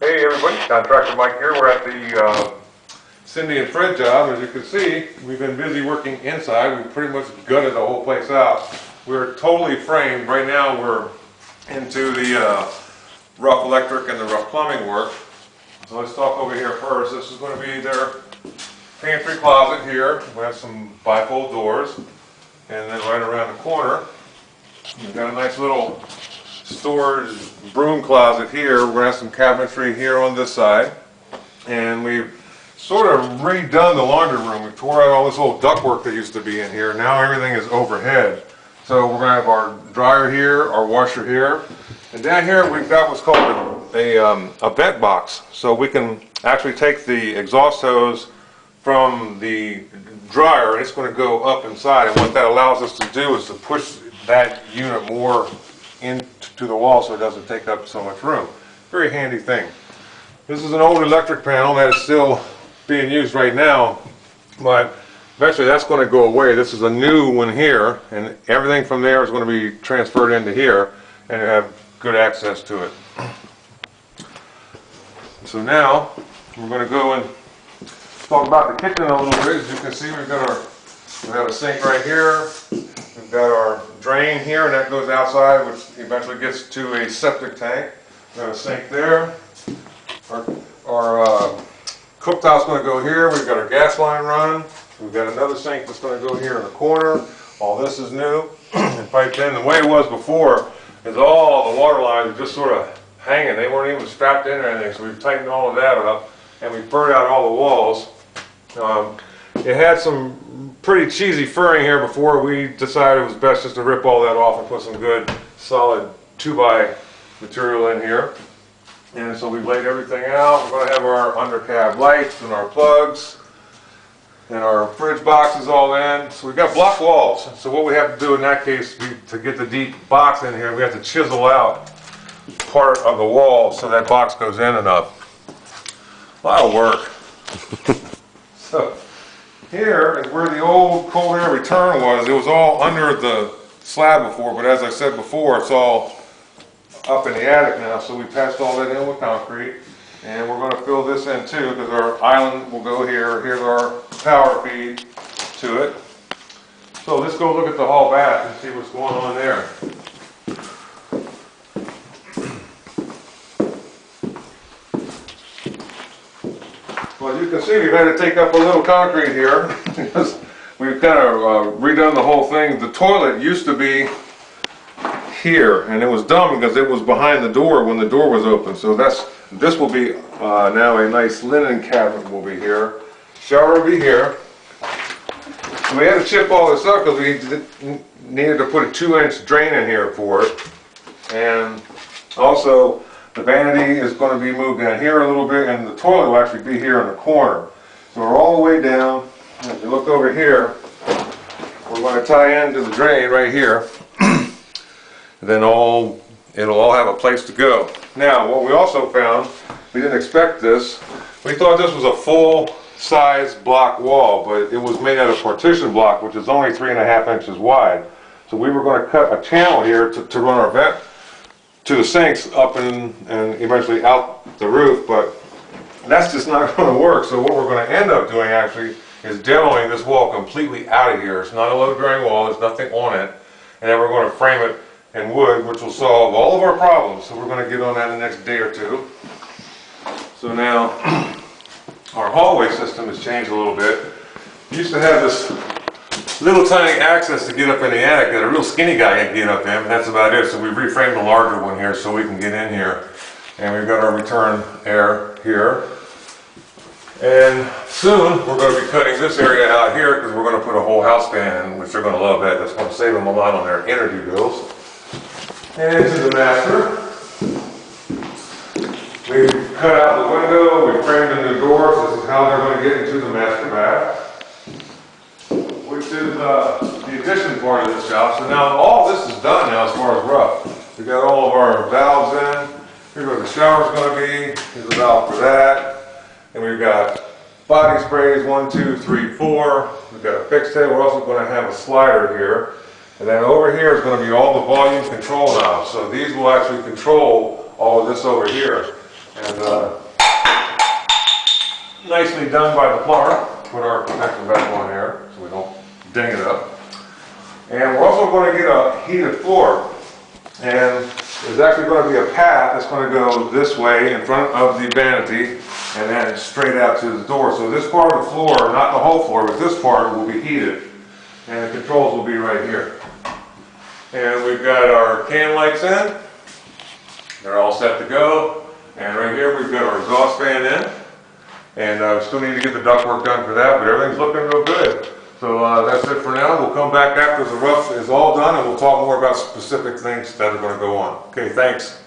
Hey everybody, Contractor Mike here. We're at the Cindy and Fred job. As you can see, we've been busy working inside. We've pretty much gutted the whole place out. We're totally framed. Right now we're into the rough electric and the rough plumbing work. So let's talk over here first. This is going to be their pantry closet here. We have some bifold doors. And then right around the corner, we've got a nice little storage broom closet here. We're going to have some cabinetry here on this side. And we've sort of redone the laundry room. We tore out all this old ductwork that used to be in here. Now everything is overhead. So we're going to have our dryer here, our washer here. And down here we've got what's called a vent box. So we can actually take the exhaust hose from the dryer and it's going to go up inside. And what that allows us to do is to push that unit more into the wall so it doesn't take up so much room. Very handy thing. This is an old electric panel that is still being used right now, but eventually that's going to go away. This is a new one here, and everything from there is going to be transferred into here and have good access to it. So now we're going to go and talk about the kitchen a little bit. As you can see, we have a sink right here. We've got our drain here, and that goes outside, which eventually gets to a septic tank. We've got a sink there. Our cooktop's going to go here. We've got our gas line running. We've got another sink that's going to go here in the corner. All this is new and piped in. The way it was before is all the water lines are just sort of hanging. They weren't even strapped in or anything, so we've tightened all of that up, and we've burned out all the walls. It had some pretty cheesy furring here before. We decided it was best just to rip all that off and put some good solid 2x material in here. And so we've laid everything out. We're going to have our undercab lights and our plugs and our fridge boxes all in. So we've got block walls. So what we have to do in that case, to get the deep box in here, we have to chisel out part of the wall so that box goes in enough. A lot of work. So here is where the old cold air return was. It was all under the slab before, but as I said before, it's all up in the attic now. So we patched all that in with concrete, and we're going to fill this in too, because our island will go here. Here's our power feed to it. So let's go look at the hall bath and see what's going on there. Well, as you can see, we've had to take up a little concrete here because we've kind of redone the whole thing. The toilet used to be here, and it was dumb because it was behind the door when the door was open. So this will be now a nice linen cabinet will be here. Shower will be here. So we had to chip all this up because we needed to put a 2-inch drain in here for it. And also the vanity is going to be moved down here a little bit, and the toilet will actually be here in the corner. So we're all the way down. If you look over here, we're going to tie into the drain right here. Then it'll all have a place to go. Now, what we also found, we didn't expect this. We thought this was a full-size block wall, but it was made out of partition block, which is only 3.5 inches wide. So we were going to cut a channel here to run our vent to the sinks up and eventually out the roof, but that's just not going to work. So what we're going to end up doing actually is demoing this wall completely out of here. It's not a load-bearing wall, there's nothing on it, and then we're going to frame it in wood, which will solve all of our problems. So we're going to get on that in the next day or two. So now our hallway system has changed a little bit. We used to have this little tiny access to get up in the attic that a real skinny guy can get up in, and that's about it. So we reframed a larger one here so we can get in here. And we've got our return air here. And soon we're going to be cutting this area out here because we're going to put a whole house fan in, which they're going to love that. That's going to save them a lot on their energy bills. And into the master. We cut out the window, we framed the new doors. This is how they're going to get into the master bath, which is the addition part of this job. So now all this is done now as far as rough. We've got all of our valves in. Here's where the shower's going to be. Here's the valve for that. And we've got body sprays, 1, 2, 3, 4. We've got a fixed head. We're also going to have a slider here. And then over here is going to be all the volume control knobs. So these will actually control all of this over here. And nicely done by the plumber. Put our protection back on here so we don't ding it up. And we're also going to get a heated floor. And there's actually going to be a path that's going to go this way in front of the vanity and then straight out to the door. So this part of the floor, not the whole floor, but this part will be heated. And the controls will be right here. And we've got our can lights in. They're all set to go. And right here we've got our exhaust fan in. And we still need to get the ductwork done for that, but everything's looking real good. So that's it for now. We'll come back after the rough is all done and we'll talk more about specific things that are going to go on. Okay, thanks.